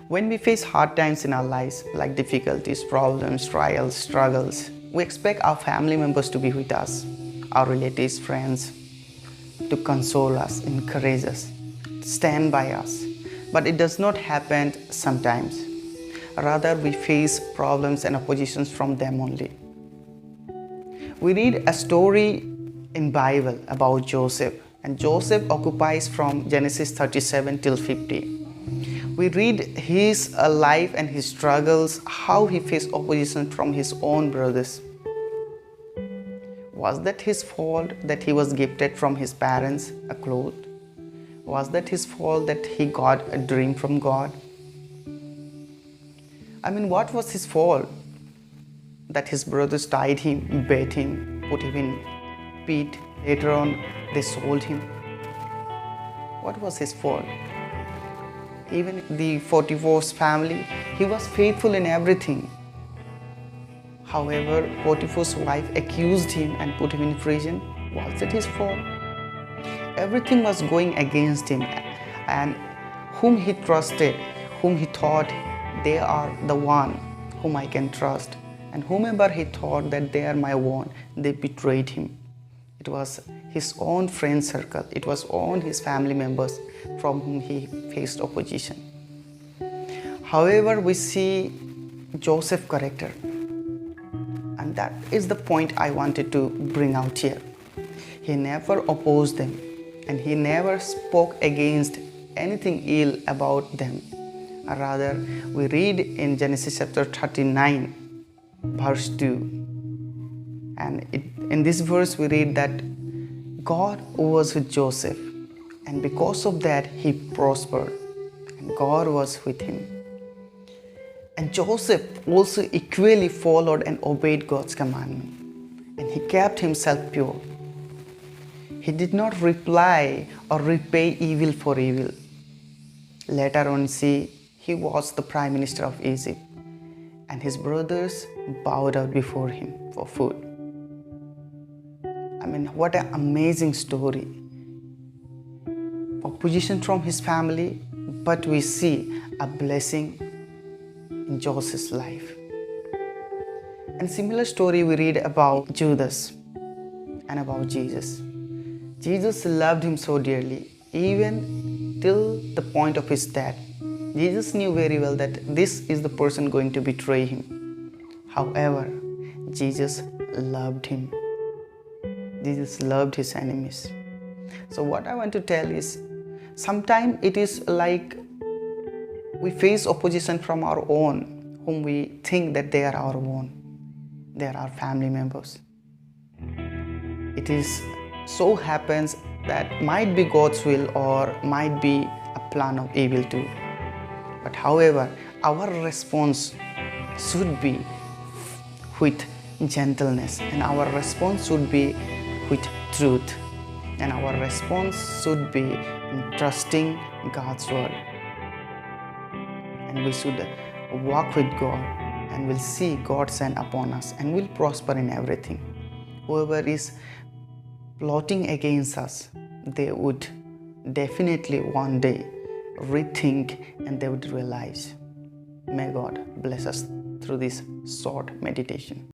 When we face hard times in our lives, like difficulties, problems, trials, struggles, we expect our family members to be with us, our relatives, friends, to console us, encourage us, stand by us. But it does not happen sometimes. Rather, we face problems and oppositions from them only. We read a story in Bible about Joseph, and Joseph occupies from Genesis 37 till 50. We read his life and his struggles, how he faced opposition from his own brothers. Was that his fault that he was gifted from his parents a cloth? Was that his fault that he got a dream from God? What was his fault? That his brothers tied him, beat him, put him in pit. Later on, they sold him. What was his fault? Even the Potiphar's family, he was faithful in everything. However, Potiphar's wife accused him and put him in prison. Was it his fault? Everything was going against him, and whom he trusted, whom he thought they are the one whom I can trust, and whomever he thought that they are my one, they betrayed him. It was his own friend circle, it was on his family members from whom he faced opposition. However, we see Joseph's character, and that is the point I wanted to bring out here. He never opposed them, and he never spoke against anything ill about them. Rather, we read in Genesis chapter 39, verse 2. And in this verse, we read that God was with Joseph, and because of that, he prospered, and God was with him. And Joseph also equally followed and obeyed God's commandment, and he kept himself pure. He did not reply or repay evil for evil. Later on, see, he was the prime minister of Egypt, and his brothers bowed out before him for food. What an amazing story. Opposition from his family, but we see a blessing in Joseph's life. And similar story we read about Judas and about Jesus. Jesus loved him so dearly, even till the point of his death. Jesus knew very well that this is the person going to betray him. However, Jesus loved him. Jesus loved his enemies. So what I want to tell is, sometimes it is like we face opposition from our own, whom we think that they are our own. They are our family members. It is so happens that might be God's will or might be a plan of evil too. But however, our response should be with gentleness, and our response should be with truth, and our response should be in trusting God's word. And we should walk with God, and we'll see God's hand upon us, and we'll prosper in everything. Whoever is plotting against us, they would definitely one day rethink, and they would realize. May God bless us through this short meditation.